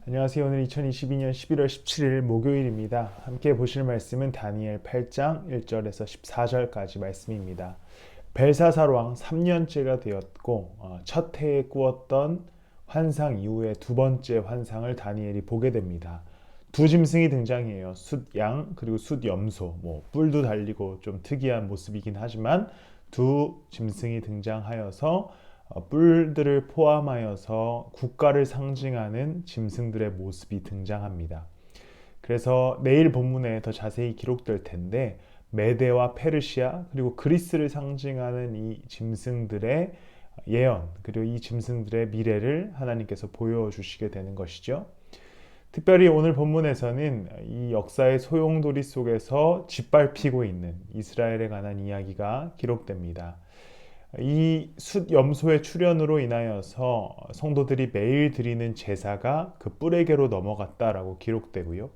안녕하세요. 오늘 2022년 11월 17일 목요일입니다. 함께 보실 말씀은 다니엘 8장 1절에서 14절까지 말씀입니다. 벨사살 왕 3년째가 되었고 첫 해에 꾸었던 환상 이후에 두 번째 환상을 다니엘이 보게 됩니다. 두 짐승이 등장해요. 숫양 그리고 숫염소, 뿔도 달리고 좀 특이한 모습이긴 하지만 두 짐승이 등장하여서 뿔들을 포함하여서 국가를 상징하는 짐승들의 모습이 등장합니다. 그래서 내일 본문에 더 자세히 기록될 텐데 메데와 페르시아 그리고 그리스를 상징하는 이 짐승들의 예언 그리고 이 짐승들의 미래를 하나님께서 보여주시게 되는 것이죠. 특별히 오늘 본문에서는 이 역사의 소용돌이 속에서 짓밟히고 있는 이스라엘에 관한 이야기가 기록됩니다. 이 숫염소의 출현으로 인하여서 성도들이 매일 드리는 제사가 그 뿔에게로 넘어갔다라고 기록되고요.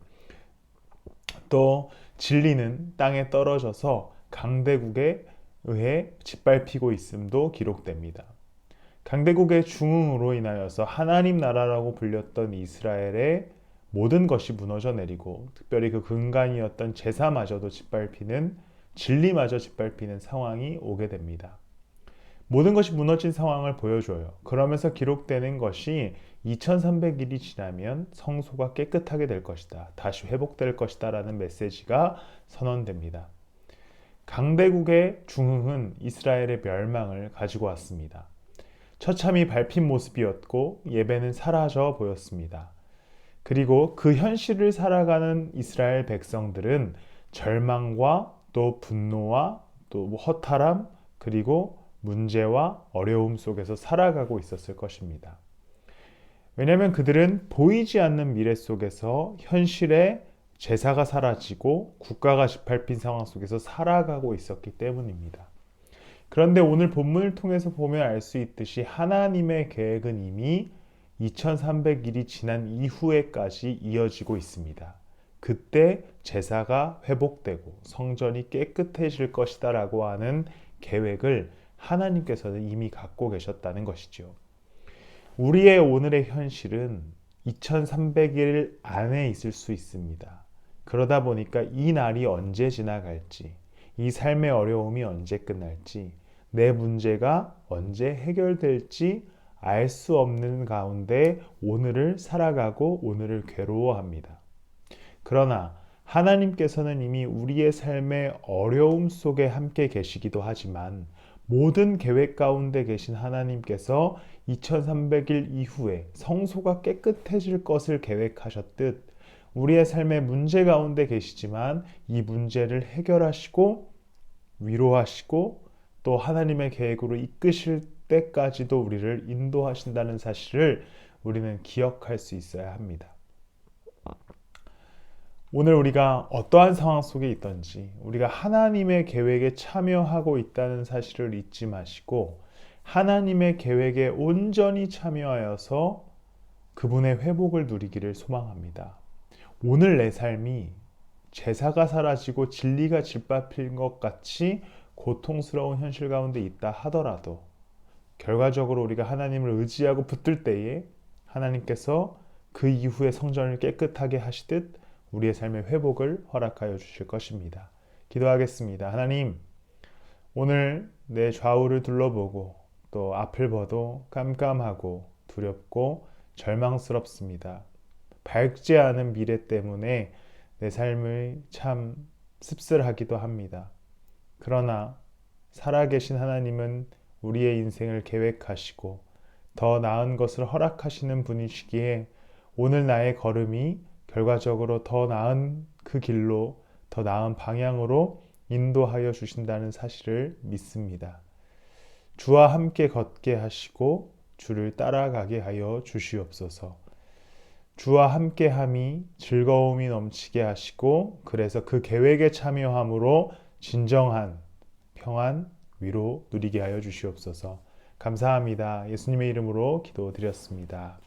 또 진리는 땅에 떨어져서 강대국에 의해 짓밟히고 있음도 기록됩니다. 강대국의 중흥으로 인하여서 하나님 나라라고 불렸던 이스라엘의 모든 것이 무너져 내리고 특별히 그 근간이었던 제사마저도 짓밟히는 진리마저 짓밟히는 상황이 오게 됩니다. 모든 것이 무너진 상황을 보여줘요. 그러면서 기록되는 것이 2300일이 지나면 성소가 깨끗하게 될 것이다. 다시 회복될 것이다 라는 메시지가 선언됩니다. 강대국의 중흥은 이스라엘의 멸망을 가지고 왔습니다. 처참히 밟힌 모습이었고 예배는 사라져 보였습니다. 그리고 그 현실을 살아가는 이스라엘 백성들은 절망과 또 분노와 또 허탈함 그리고 문제와 어려움 속에서 살아가고 있었을 것입니다. 왜냐하면 그들은 보이지 않는 미래 속에서 현실의 제사가 사라지고 국가가 짓밟힌 상황 속에서 살아가고 있었기 때문입니다. 그런데 오늘 본문을 통해서 보면 알 수 있듯이 하나님의 계획은 이미 2300일이 지난 이후에까지 이어지고 있습니다. 그때 제사가 회복되고 성전이 깨끗해질 것이다 라고 하는 계획을 하나님께서는 이미 갖고 계셨다는 것이죠. 우리의 오늘의 현실은 2300일 안에 있을 수 있습니다. 그러다 보니까 이 날이 언제 지나갈지, 이 삶의 어려움이 언제 끝날지, 내 문제가 언제 해결될지 알 수 없는 가운데 오늘을 살아가고 오늘을 괴로워합니다. 그러나 하나님께서는 이미 우리의 삶의 어려움 속에 함께 계시기도 하지만 모든 계획 가운데 계신 하나님께서 2300일 이후에 성소가 깨끗해질 것을 계획하셨듯 우리의 삶의 문제 가운데 계시지만 이 문제를 해결하시고 위로하시고 또 하나님의 계획으로 이끄실 때까지도 우리를 인도하신다는 사실을 우리는 기억할 수 있어야 합니다. 오늘 우리가 어떠한 상황 속에 있든지 우리가 하나님의 계획에 참여하고 있다는 사실을 잊지 마시고 하나님의 계획에 온전히 참여하여서 그분의 회복을 누리기를 소망합니다. 오늘 내 삶이 제사가 사라지고 진리가 짓밟힌 것 같이 고통스러운 현실 가운데 있다 하더라도 결과적으로 우리가 하나님을 의지하고 붙들 때에 하나님께서 그 이후에 성전을 깨끗하게 하시듯 우리의 삶의 회복을 허락하여 주실 것입니다. 기도하겠습니다. 하나님, 오늘 내 좌우를 둘러보고 또 앞을 봐도 깜깜하고 두렵고 절망스럽습니다. 밝지 않은 미래 때문에 내 삶을 참 씁쓸하기도 합니다. 그러나 살아계신 하나님은 우리의 인생을 계획하시고 더 나은 것을 허락하시는 분이시기에 오늘 나의 걸음이 결과적으로 더 나은 그 길로 더 나은 방향으로 인도하여 주신다는 사실을 믿습니다. 주와 함께 걷게 하시고 주를 따라가게 하여 주시옵소서. 주와 함께함이 즐거움이 넘치게 하시고 그래서 그 계획에 참여함으로 진정한 평안, 위로 누리게 하여 주시옵소서. 감사합니다. 예수님의 이름으로 기도드렸습니다.